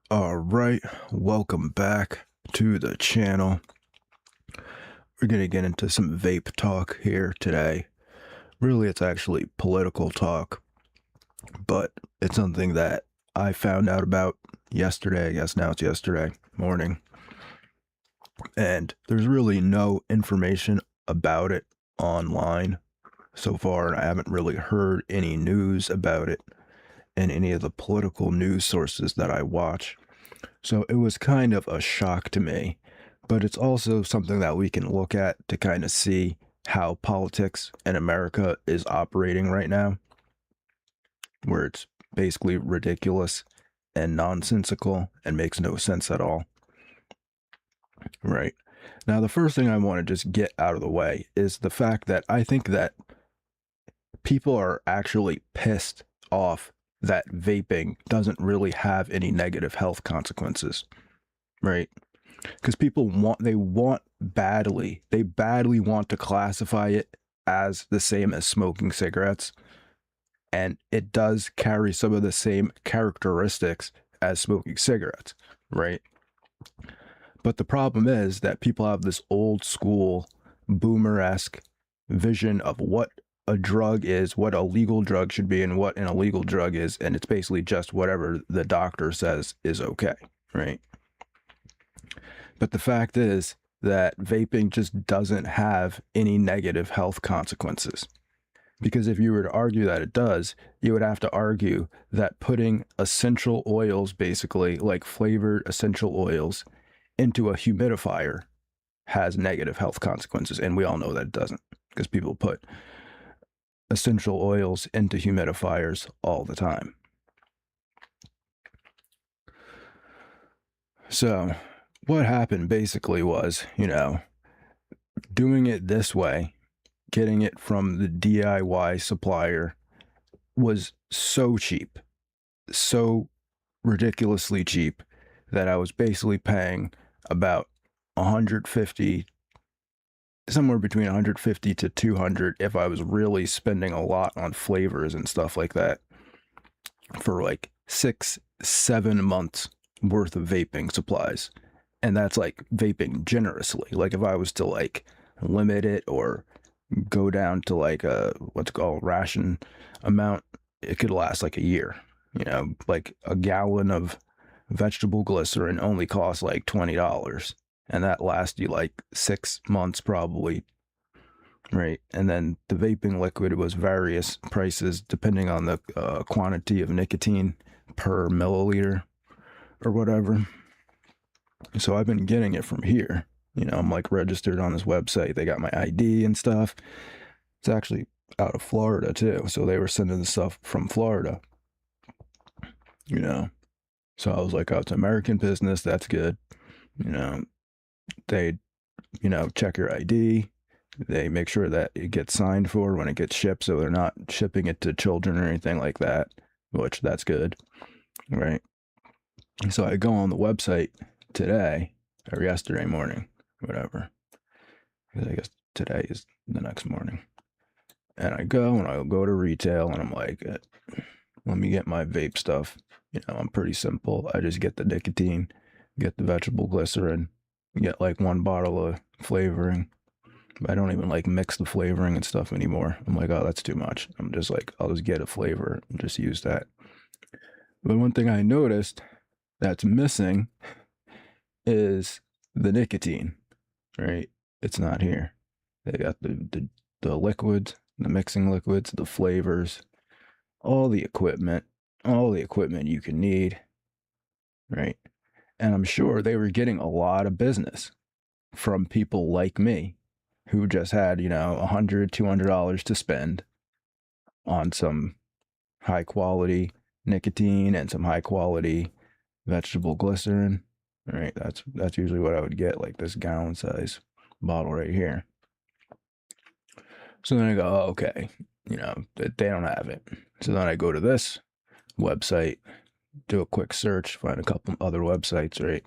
All right, welcome back to the channel. We're going to get into some vape talk here today. Really, it's actually political talk, but it's something that I found out about yesterday. I guess now it's yesterday morning. And there's really no information about it online so far, and I haven't really heard any news about it in any of the political news sources that I watch. So it was kind of a shock to me, but it's also something that we can look at to kind of see how politics in America is operating right now, where it's basically ridiculous and nonsensical and makes no sense at all. Right. Now, the first thing I want to just get out of the way is the fact that I think that people are actually pissed off that vaping doesn't really have any negative health consequences, right? Because they badly want to classify it as the same as smoking cigarettes, and it does carry some of the same characteristics as smoking cigarettes, right? But the problem is that people have this old school boomer-esque vision of what a drug is, what a legal drug should be, and what an illegal drug is, and it's basically just whatever the doctor says is okay, right? But the fact is that vaping just doesn't have any negative health consequences. Because if you were to argue that it does, you would have to argue that putting essential oils, basically like flavored essential oils, into a humidifier has negative health consequences. And we all know that it doesn't, because people put essential oils into humidifiers all the time. So what happened basically was, doing it this way, getting it from the DIY supplier was so cheap, so ridiculously cheap that I was basically paying about 150, somewhere between 150 to 200 if I was really spending a lot on flavors and stuff like that for like 6-7 months worth of vaping supplies. And that's like vaping generously. Like if I was to like limit it or go down to like a what's called ration amount, it could last like a year. Like a gallon of vegetable glycerin only costs like $20, and that lasts you like 6 months probably, right? And then the vaping liquid was various prices depending on the quantity of nicotine per milliliter or whatever. So I've been getting it from here. I'm like registered on this website. They got my ID and stuff. It's actually out of Florida too. So they were sending the stuff from Florida, you know. So I was like, oh, it's American business. That's good. They, check your ID. They make sure that it gets signed for when it gets shipped. So they're not shipping it to children or anything like that, which that's good. Right. So I go on the website today or yesterday morning, whatever. Because I guess today is the next morning. And I go to retail and I'm like, let me get my vape stuff. I'm pretty simple. I just get the nicotine, get the vegetable glycerin, get like one bottle of flavoring. I don't even like mix the flavoring and stuff anymore. I'm like, oh, that's too much. I'm just like, I'll just get a flavor and just use that. But one thing I noticed that's missing is the nicotine, right? It's not here. They got the liquids, the mixing liquids, the flavors, all the equipment you can need, right? And I'm sure they were getting a lot of business from people like me who just had, $100, $200 to spend on some high quality nicotine and some high quality vegetable glycerin, right? That's usually what I would get, like this gallon size bottle right here. So then I go, oh, okay, they don't have it. So then I go to this website, do a quick search, find a couple other websites, right?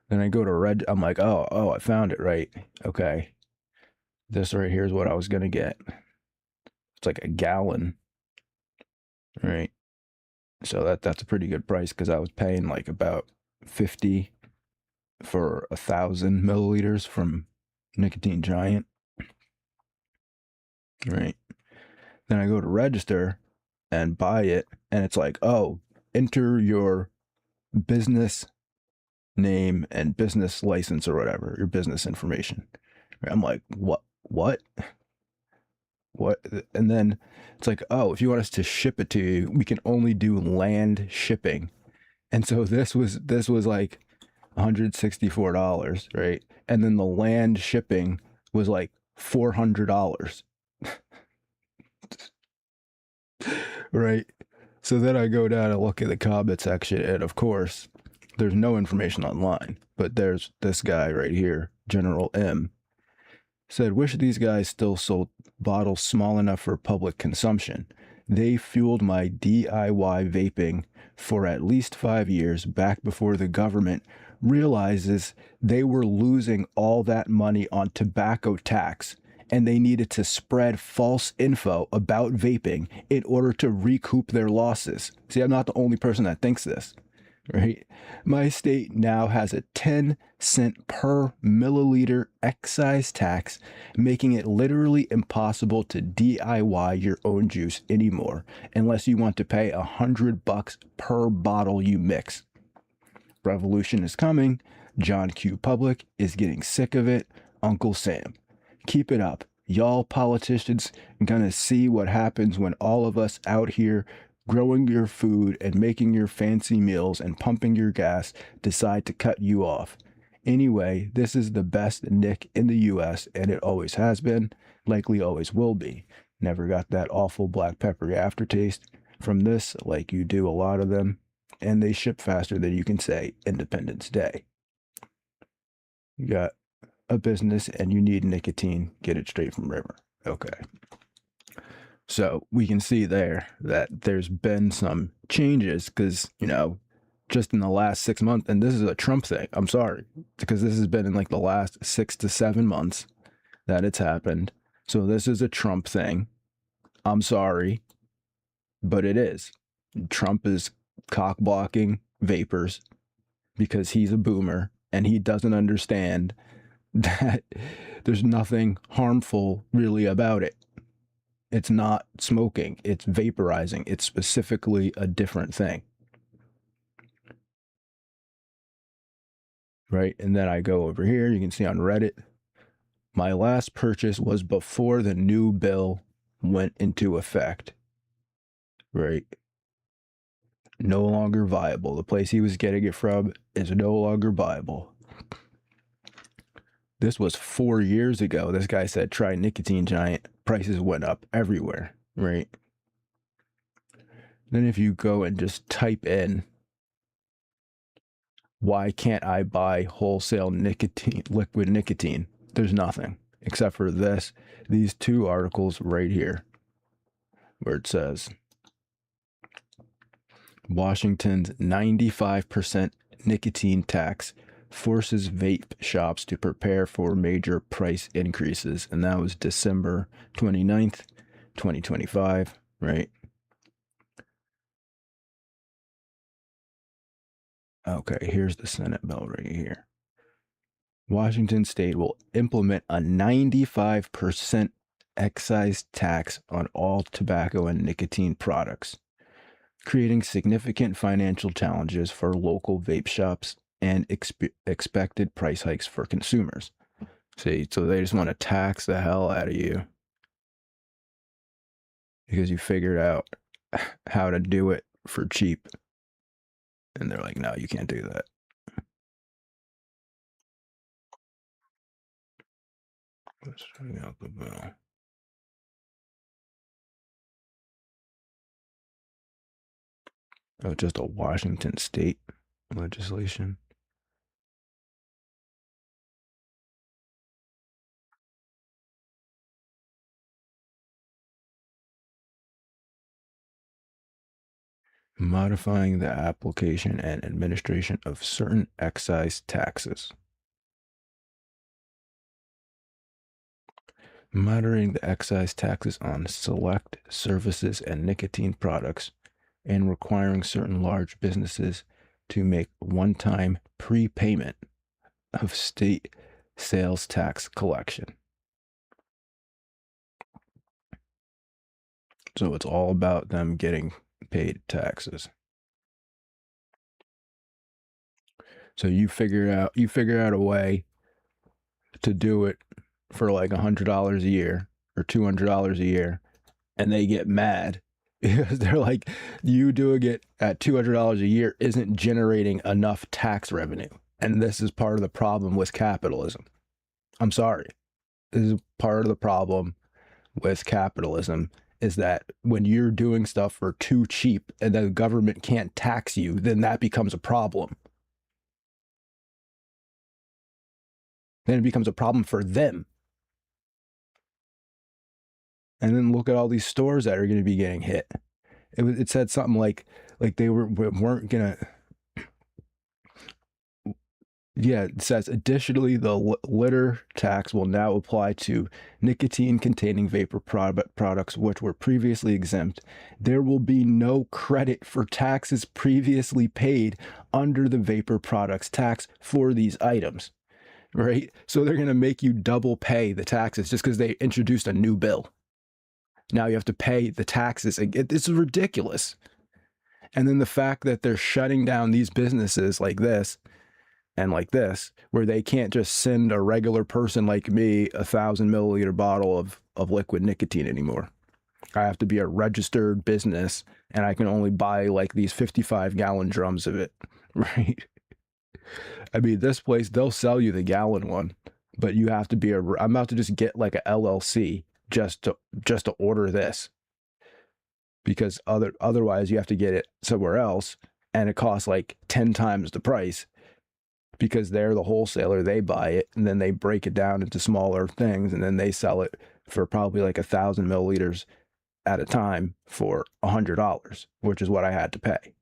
Then I go to I'm like, oh, I found it, right? Okay. This right here is what I was going to get. It's like a gallon, right? So that's a pretty good price because I was paying like about 50 for 1,000 milliliters from Nicotine Giant, right? Then I go to register and buy it, and it's like, oh, enter your business name and business license or whatever, your business information. I'm like, what? What? What? And then it's like, oh, if you want us to ship it to you, we can only do land shipping. And so this was like $164, right? And then the land shipping was like $400, right? So then I go down and look at the comment section, and of course, there's no information online, but there's this guy right here, General M, said, wish these guys still sold bottles small enough for public consumption. They fueled my DIY vaping for at least 5 years back before the government realizes they were losing all that money on tobacco tax and they needed to spread false info about vaping in order to recoup their losses. See, I'm not the only person that thinks this, right? My state now has a 10-cent per milliliter excise tax, making it literally impossible to DIY your own juice anymore unless you want to pay $100 per bottle you mix. Revolution is coming. John Q. Public is getting sick of it. Uncle Sam. Keep it up. Y'all politicians gonna see what happens when all of us out here growing your food and making your fancy meals and pumping your gas decide to cut you off. Anyway, this is the best Nick in the US, and it always has been, likely always will be. Never got that awful black peppery aftertaste from this like you do a lot of them, and they ship faster than you can say Independence Day. You got a business and you need nicotine, get it straight from River. Okay. So we can see there that there's been some changes because, just in the last 6 months, and this is a Trump thing. I'm sorry, because this has been in like the last 6 to 7 months that it's happened. So this is a Trump thing. I'm sorry, but it is. Trump is cock blocking Vapers because he's a boomer and he doesn't understand that there's nothing harmful really about it. It's not smoking, it's vaporizing. It's specifically a different thing. Right? And then I go over here, you can see on Reddit, my last purchase was before the new bill went into effect. Right? No longer viable. The place he was getting it from is no longer viable. This was 4 years ago. This guy said, try Nicotine Giant. Prices went up everywhere, right? Then if you go and just type in, why can't I buy wholesale nicotine, liquid nicotine? There's nothing except for these two articles right here, where it says Washington's 95% nicotine tax forces vape shops to prepare for major price increases. And that was December 29th, 2025, right? Okay, here's the Senate bill right here. Washington state will implement a 95% excise tax on all tobacco and nicotine products, creating significant financial challenges for local vape shops and expected price hikes for consumers. See, so they just want to tax the hell out of you because you figured out how to do it for cheap. And they're like, no, you can't do that. Let's check out the bill. Oh, just a Washington state legislation. Modifying the application and administration of certain excise taxes. Moderating the excise taxes on select services and nicotine products, and requiring certain large businesses to make one-time prepayment of state sales tax collection. So it's all about them getting paid taxes. So you figure out a way to do it for like $100 a year or $200 a year, and they get mad because they're like, you doing it at $200 a year isn't generating enough tax revenue. And this is part of the problem with capitalism. I'm sorry. This is part of the problem with capitalism, is that when you're doing stuff for too cheap and the government can't tax you, then that becomes a problem. Then it becomes a problem for them. And then look at all these stores that are going to be getting hit. It said something like they weren't gonna. Yeah, it says additionally, the litter tax will now apply to nicotine-containing vapor products which were previously exempt. There will be no credit for taxes previously paid under the vapor products tax for these items, right? So they're going to make you double pay the taxes just because they introduced a new bill. Now you have to pay the taxes. It's ridiculous. And then the fact that they're shutting down these businesses like this and like this, where they can't just send a regular person like me 1,000 milliliter bottle of liquid nicotine anymore. I have to be a registered business, and I can only buy like these 55-gallon drums of it, right? I mean, this place, they'll sell you the gallon one, but you have to be I'm about to just get like a LLC just to order this, because otherwise you have to get it somewhere else, and it costs like 10 times the price, because they're the wholesaler. They buy it and then they break it down into smaller things, and then they sell it for probably like 1,000 milliliters at a time for $100, which is what I had to pay.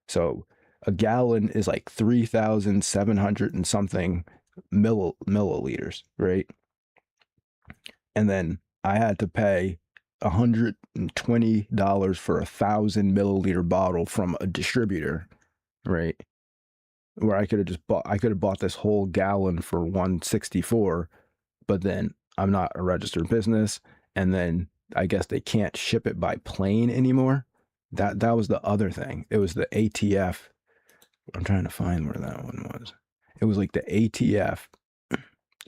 So a gallon is like 3,700 and something milliliters, right? And then I had to pay $120 for 1,000 milliliter bottle from a distributor, right? Where I could have bought this whole gallon for $164, but then I'm not a registered business, and then I guess they can't ship it by plane anymore. That was the other thing. It was the ATF. I'm trying to find where that one was. It was like the ATF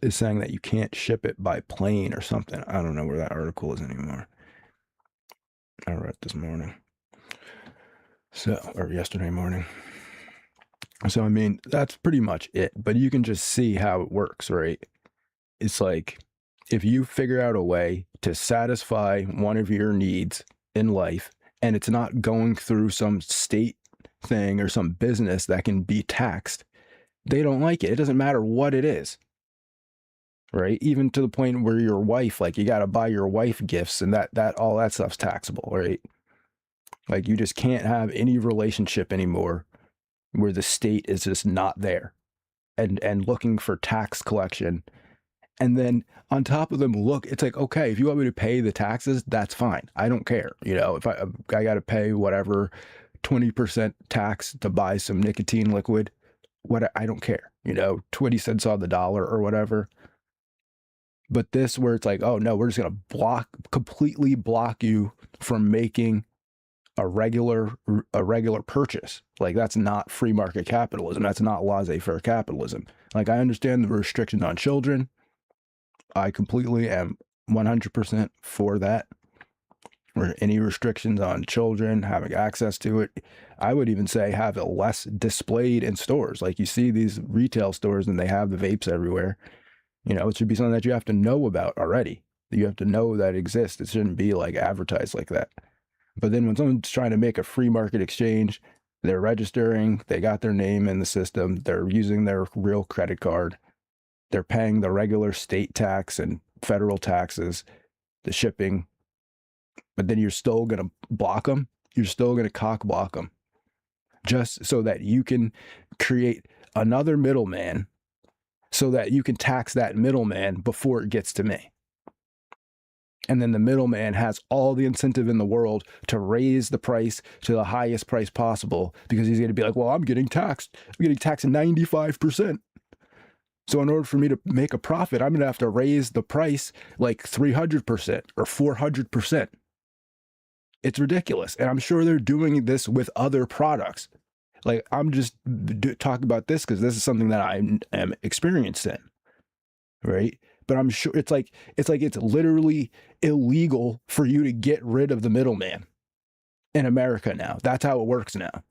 is saying that you can't ship it by plane or something. I don't know where that article is anymore. I read this morning. Or yesterday morning. So, I mean, that's pretty much it. But you can just see how it works, right? It's like, if you figure out a way to satisfy one of your needs in life, and it's not going through some state thing or some business that can be taxed, they don't like it. It doesn't matter what it is, right? Even to the point where your wife, like, you got to buy your wife gifts, and that all that stuff's taxable, right? Like, you just can't have any relationship anymore where the state is just not there and looking for tax collection. And then on top of them, look, it's like, okay, if you want me to pay the taxes, that's fine. I don't care. You know, if I got to pay whatever 20% tax to buy some nicotine liquid, I don't care. You know, 20 cents on the dollar or whatever. But this, where it's like, oh no, we're just going to completely block you from making a regular purchase. Like, that's not free market capitalism. That's not laissez-faire capitalism. Like, I understand the restrictions on children. I completely am 100% for that. Or any restrictions on children having access to it. I would even say have it less displayed in stores. Like, you see these retail stores and they have the vapes everywhere. You know, it should be something that you have to know about already. You have to know that it exists. It shouldn't be like advertised like that. But then when someone's trying to make a free market exchange, they're registering, they got their name in the system, they're using their real credit card, they're paying the regular state tax and federal taxes, the shipping, but then you're still going to block them. You're still going to cock block them just so that you can create another middleman, so that you can tax that middleman before it gets to me. And then the middleman has all the incentive in the world to raise the price to the highest price possible, because he's going to be like, well, I'm getting taxed 95%. So in order for me to make a profit, I'm going to have to raise the price like 300% or 400%. It's ridiculous. And I'm sure they're doing this with other products. Like, I'm just talking about this because this is something that I am experienced in, right? But I'm sure it's literally illegal for you to get rid of the middleman in America now. That's how it works now.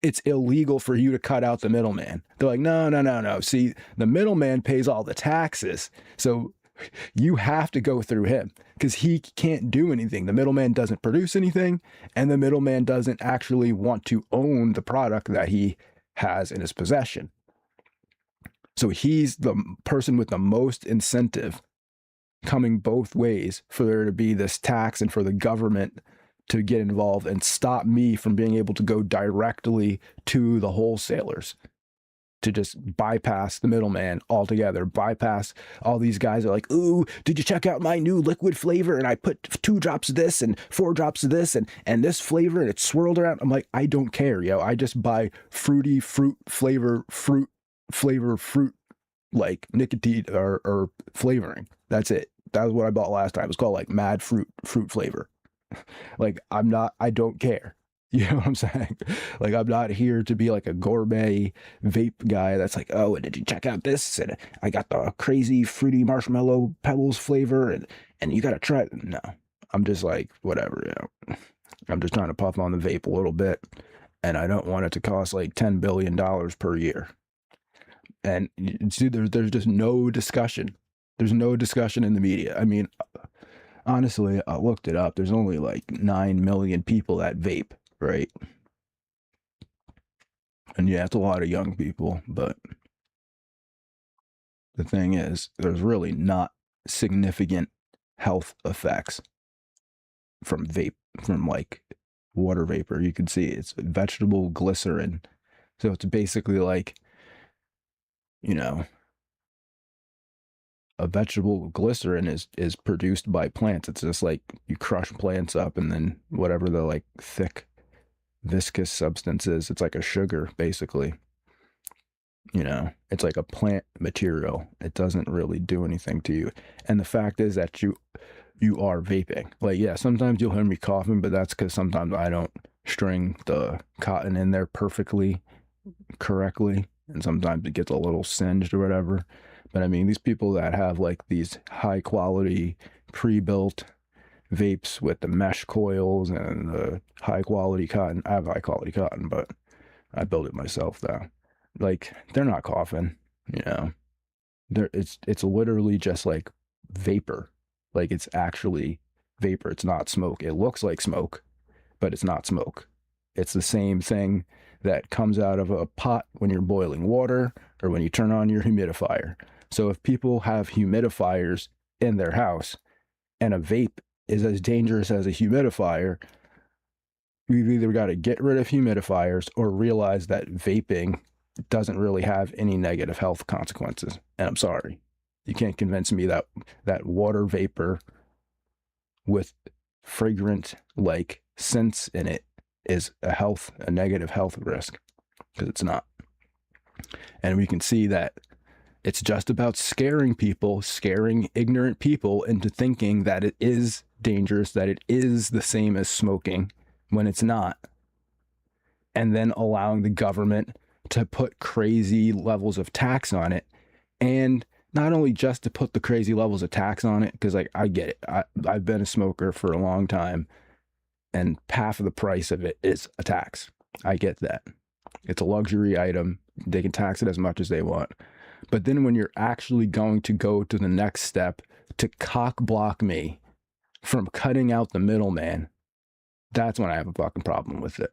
It's illegal for you to cut out the middleman. They're like, no. See, the middleman pays all the taxes. So you have to go through him because he can't do anything. The middleman doesn't produce anything, and the middleman doesn't actually want to own the product that he has in his possession. So he's the person with the most incentive coming both ways for there to be this tax and for the government to get involved and stop me from being able to go directly to the wholesalers, to just bypass the middleman altogether, bypass all these guys that are like, ooh, did you check out my new liquid flavor? And I put 2 drops of this and 4 drops of this and this flavor, and it's swirled around. I'm like, I don't care, yo. I just buy fruity fruit flavor, like nicotine or flavoring. That's it. That was what I bought last time. It was called like Mad Fruit flavor. Like, I don't care. You know what I'm saying? Like, I'm not here to be like a gourmet vape guy that's like, oh, did you check out this? And I got the crazy fruity marshmallow pebbles flavor, and you gotta try it. No, I'm just like, whatever, you know. I'm just trying to puff on the vape a little bit, and I don't want it to cost like $10 billion per year. And see, there's just no discussion. There's no discussion in the media. I mean, honestly, I looked it up. There's only like 9 million people that vape, right? And yeah, it's a lot of young people, but the thing is, there's really not significant health effects from vape, from like water vapor. You can see it's vegetable glycerin. So it's basically like, you know, a vegetable glycerin is produced by plants. It's just like you crush plants up, and then whatever the like thick viscous substance is, it's like a sugar basically. You know, it's like a plant material. It doesn't really do anything to you. And the fact is that you are vaping. Like, yeah, sometimes you'll hear me coughing, but that's because sometimes I don't string the cotton in there perfectly correctly, and sometimes it gets a little singed or whatever. But I mean, these people that have like these high quality pre-built vapes with the mesh coils and the high quality cotton. I have high quality cotton, but I build it myself though. Like, they're not coughing, you know. It's literally just like vapor. Like, it's actually vapor. It's not smoke. It looks like smoke, but it's not smoke. It's the same thing that comes out of a pot when you're boiling water or when you turn on your humidifier. So if people have humidifiers in their house and a vape is as dangerous as a humidifier, we've either got to get rid of humidifiers or realize that vaping doesn't really have any negative health consequences. And I'm sorry, you can't convince me that water vapor with fragrant like scents in it is a negative health risk, because it's not. And we can see that it's just about scaring ignorant people into thinking that it is dangerous, that it is the same as smoking when it's not. And then allowing the government to put crazy levels of tax on it. And not only just to put the crazy levels of tax on it, because like, I get it. I've been a smoker for a long time, and half of the price of it is a tax. I get that. It's a luxury item. They can tax it as much as they want. But then when you're actually going to go to the next step to cock block me from cutting out the middleman, that's when I have a fucking problem with it.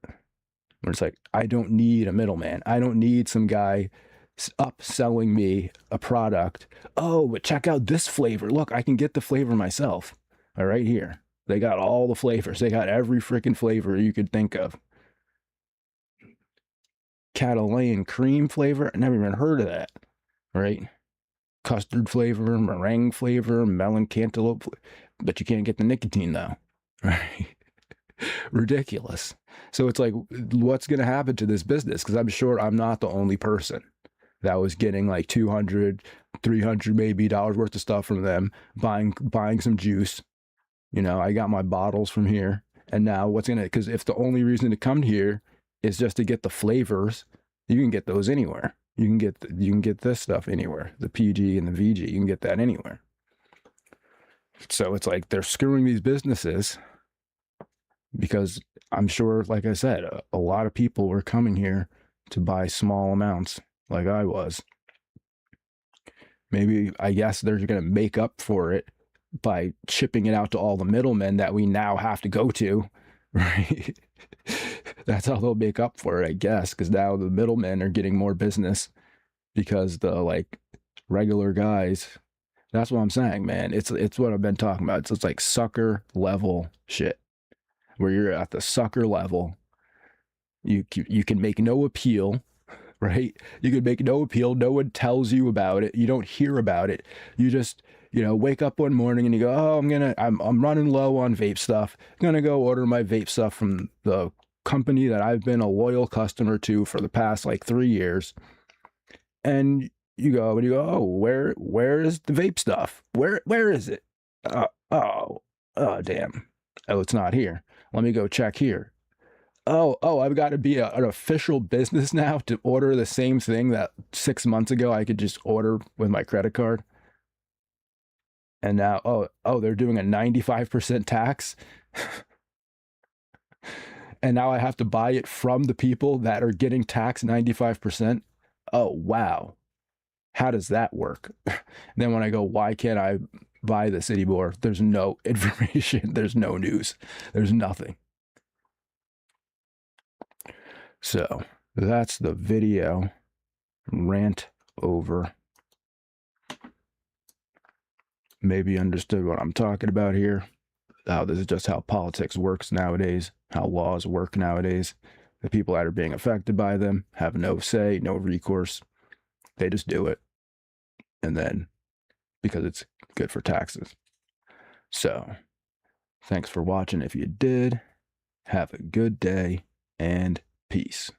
When it's like, I don't need a middleman. I don't need some guy upselling me a product. Oh, but check out this flavor. Look, I can get the flavor myself. All right, here. They got all the flavors. They got every freaking flavor you could think of. Catalan cream flavor. I never even heard of that. Right? Custard flavor, meringue flavor, melon cantaloupe. but you can't get the nicotine though, right? Ridiculous. So it's like, what's going to happen to this business? Because I'm sure I'm not the only person that was getting like 200, 300 maybe dollars worth of stuff from them, buying some juice. You know, I got my bottles from here. And now what's going to, because if the only reason to come here is just to get the flavors, you can get those anywhere. You can get this stuff anywhere. The PG and the VG, you can get that anywhere. So it's like they're screwing these businesses because I'm sure, like I said, a lot of people were coming here to buy small amounts like I was. Maybe, I guess they're going to make up for it by shipping it out to all the middlemen that we now have to go to, right? That's how they'll make up for it, I guess, because now the middlemen are getting more business because the like regular guys. That's what I'm saying, man. It's what I've been talking about. It's like sucker level shit, where you're at the sucker level. You can make no appeal, right? You can make no appeal. No one tells you about it. You don't hear about it. You just, wake up one morning and you go, oh, I'm running low on vape stuff. I'm gonna go order my vape stuff from the company that I've been a loyal customer to for the past like 3 years. And you go, oh, where is the vape stuff? Where is it? Oh, damn. Oh, it's not here. Let me go check here. Oh, I've got to be an official business now to order the same thing that 6 months ago I could just order with my credit card. And now, they're doing a 95% tax. And now I have to buy it from the people that are getting taxed 95%. Oh, wow. How does that work? Then when I go, why can't I buy this anymore? There's no information. There's no news. There's nothing. So that's the video. Rant over. Maybe you understood what I'm talking about here. This is just how politics works nowadays, how laws work nowadays. The people that are being affected by them have no say, no recourse. They just do it. And then, because it's good for taxes. So, thanks for watching if you did. Have a good day and peace.